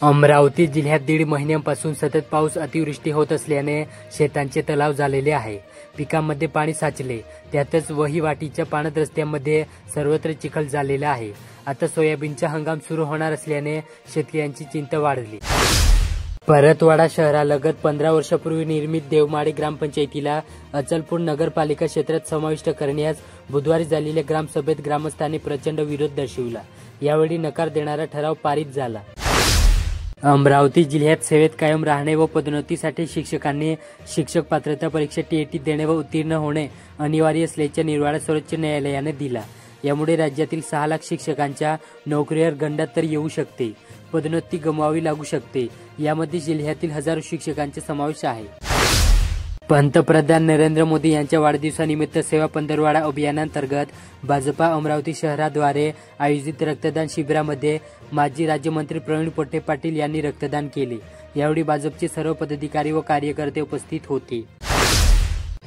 अमरावती जिल्ह्यात 1.5 महिन्यांपासून सतत पाऊस अतिवृष्टी होत असल्याने शेतांचे तलाव झालेले आहे। पिकांमध्ये पाणी साचले, त्यातच वहिवाटीच्या पाण्यात रस्त्यांमध्ये सर्वत्र चिखल झालेला आहे। आता सोयाबीनचा हंगाम सुरू होणार असल्याने शेतकऱ्यांची चिंता वाढली। परतवाडा शहरालगत 15 वर्षापूर्वी निर्मित देवमाळी ग्रामपंचायतीला अचलपूर नगरपालिका क्षेत्रात समाविष्ट करण्यास बुधवारी झालेल्या ग्रामसभेत ग्रामस्थांनी प्रचंड विरोध दर्शविला। यावेळी नकार देणारा ठराव पारित झाला। अमरावती जिल्ह्यात सेवेत कायम राहणे व पदोन्नतीसाठी शिक्षकांनी शिक्षक पात्रता परीक्षा टीईटी देणे व उत्तीर्ण होणे अनिवार्य असल्याचा निर्वाळा सर्वोच्च न्यायालयाने दिला। यामुळे राज्यातील 6 लाख शिक्षकांच्या नोकरीवर गंडा तर येऊ शकते, पदोन्नती गमवावी लागू शकते। यामध्ये जिल्ह्यातील हजारो शिक्षकांचा समावेश आहे। पंतप्रधान नरेंद्र मोदी यांच्या वाढदिवसानिमित्त सेवा पंधरवडा अभियानांतर्गत भाजपा अमरावती शहराद्वारे आयोजित रक्तदान शिबिरामध्ये माजी राज्यमंत्री प्रवीण पोटे पाटील यांनी रक्तदान केले। यावेळी भाजपचे सर्व पदाधिकारी व कार्यकर्ते उपस्थित होते।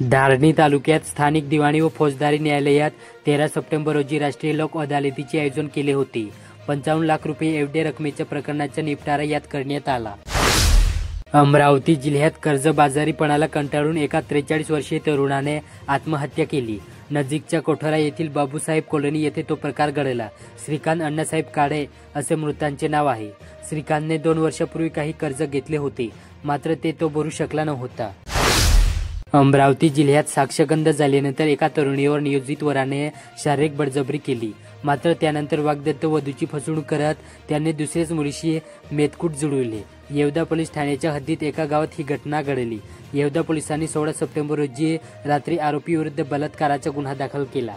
धारणी तालुक्यात स्थानिक दिवाणी व फौजदारी न्यायालयात 13 सप्टेंबर रोजी राष्ट्रीय लोक अदालतीचे आयोजन केले होते। 55 लाख रुपये एवढ्या रकमेच्या प्रकरणाचा निपटारा यात करण्यात आला। अमरावती जिल्ह्यात कर्जबाजारीपणाला कंटाळून एका 43 वर्षीय तरुणाने आत्महत्या केली। नजीकच्या कोठारा येथील बाबूसाहेब कॉलनी येथे तो प्रकार घडला। श्रीकांत अण्णासाहेब काळे असे मृतांचे नाव आहे। श्रीकांतने 2 वर्षापूर्वी काही कर्ज घेतले होते, मात्र ते तो भरू शकला नव्हता। अमरावती जिल्ह्यात साक्षगंध झाल्यानंतर एका तरुणीवर नियोजित वराने शारीरिक बळजबरी केली, मात्र त्यानंतर वाग्दत्त वधूची फसवणूक करत त्याने दुसऱ्याच मुलीशी मेतकूट जुळवले। येवदा पोलीस ठाण्याच्या हद्दीत एका गावात ही घटना घडली। येवदा पोलिसांनी 16 सप्टेंबर रोजी रात्री आरोपी विरुद्ध बलात्काराचा गुन्हा दाखल केला।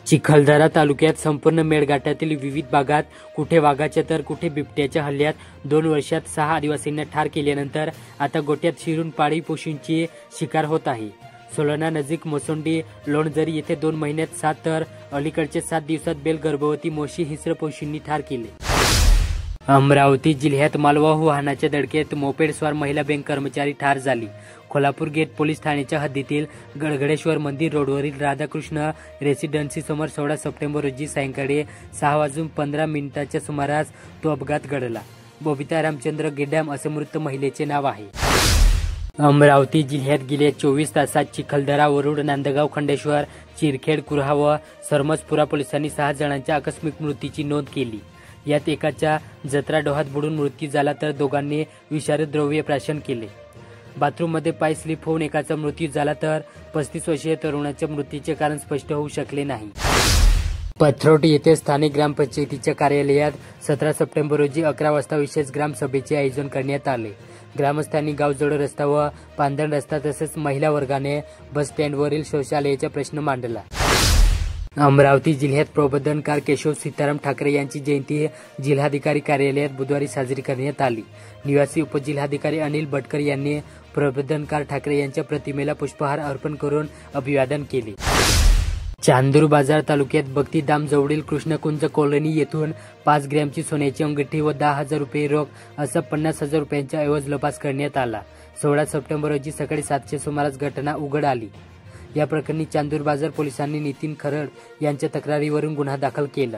चिखलदरा तालुक्यात संपूर्ण मेळघाटातील विविध भागात कुठे वाघाच्या तर कुठे बिबट्याच्या हल्ल्यात 2 वर्षात 6 आदिवासींना ठार केल्यानंतर आता गोट्यात शिरून पाळीव पशूंची शिकार होत आहे। सोलना नजीक मोसोंडी लोणजरी येथे 2 महिन्यात 7 तर अलीकडच्या 7 दिवसात बेल गर्भवती मोशी हिंस्र पशूंनी ठार केले। अमरावती जिल्ह्यात मालवाहू वाहनाच्या धडकेत मोपेडस्वार महिला बँक कर्मचारी ठार झाली। कोल्हापूर गेट पोलीस ठाण्याच्या हद्दीतील गडगडेश्वर मंदिर रोडवरील राधाकृष्ण रेसिडेन्सी समोर 16 सप्टेंबर रोजी सायंकाळी 6:15 सुमारास तो अपघात घडला। बबिता रामचंद्र गेडाम असे मृत महिलेचे नाव आहे। अमरावती जिल्ह्यात गेल्या 24 तासात चिखलदरा, वरुड, नांदगाव, खंडेश्वर, चिरखेड, कुर्हा व सरमसपुरा पोलिसांनी 6 जणांच्या आकस्मिक मृत्यूची नोंद केली। यात एकाचा जत्रा डोहात बुडून मृत्यू झाला तर दोघांनी विषारी द्रव्य प्राशन केले। बाथरूममध्ये पाय स्लिप होऊन एकाचा मृत्यू झाला तर 35 वर्षीय तरुणाच्या मृत्यूचे कारण स्पष्ट होऊ शकले नाही। पथरोट येथे स्थानिक ग्रामपंचायतीच्या कार्यालयात 17 सप्टेंबर रोजी 11 वाजता विशेष ग्रामसभेचे आयोजन करण्यात आले। ग्रामस्थांनी गावजोड रस्ता व पांधण रस्ता तसेच महिला वर्गाने बस स्टँडवरील शौचालयाचा प्रश्न मांडला। अमरावती जिल्ह्यात प्रबोधनकार केशव सीताराम ठाकरे यांची जयंती जिल्हाधिकारी कार्यालयात बुधवारी साजरी करण्यात आली। निवासी उपजिल्हाधिकारी अनिल भटकर यांनी प्रबोधनकार ठाकरे यांच्या प्रतिमेला पुष्पहार अर्पण करून अभिवादन केले। चांदूर बाजार तालुक्यात भक्तिधाम जवळील कृष्णकुंज कॉलनी येथून 5 ग्रॅमची सोन्याची अंगठी व 10,000 रुपये रोख असा 50,000 रुपयांचा ऐवज लपास करण्यात आला। 16 सप्टेंबर रोजी सकाळी 7च्या सुमारास घटना उघड आली। या प्रकरणी चांदूर बाजार पोलिसांनी नितीन खरड यांच्या तक्रारीवरून गुन्हा दाखल केला।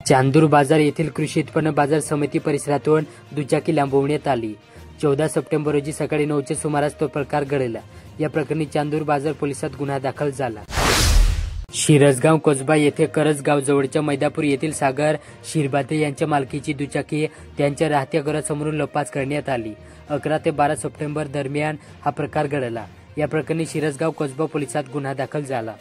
चांदूर बाजार येथील कृषी उत्पन्न बाजार समिती परिसरातून दुचाकी लांबवण्यात आली। 14 सप्टेंबर रोजी सकाळी 9च्या सुमारास तो प्रकार घडला। या प्रकरणी चांदूर बाजार पोलिसात गुन्हा दाखल झाला। शिरसगाव कोसबा येथे करजगाव जवळच्या मैदापूर येथील सागर शिरबाते यांच्या मालकीची दुचाकी त्यांच्या राहत्या घरासमोरून लपास करण्यात आली। 11 ते 12 सप्टेंबर दरम्यान हा प्रकार घडला। या प्रकरणी शिरसगाव कोसबा पोलिसात गुन्हा दाखल झाला।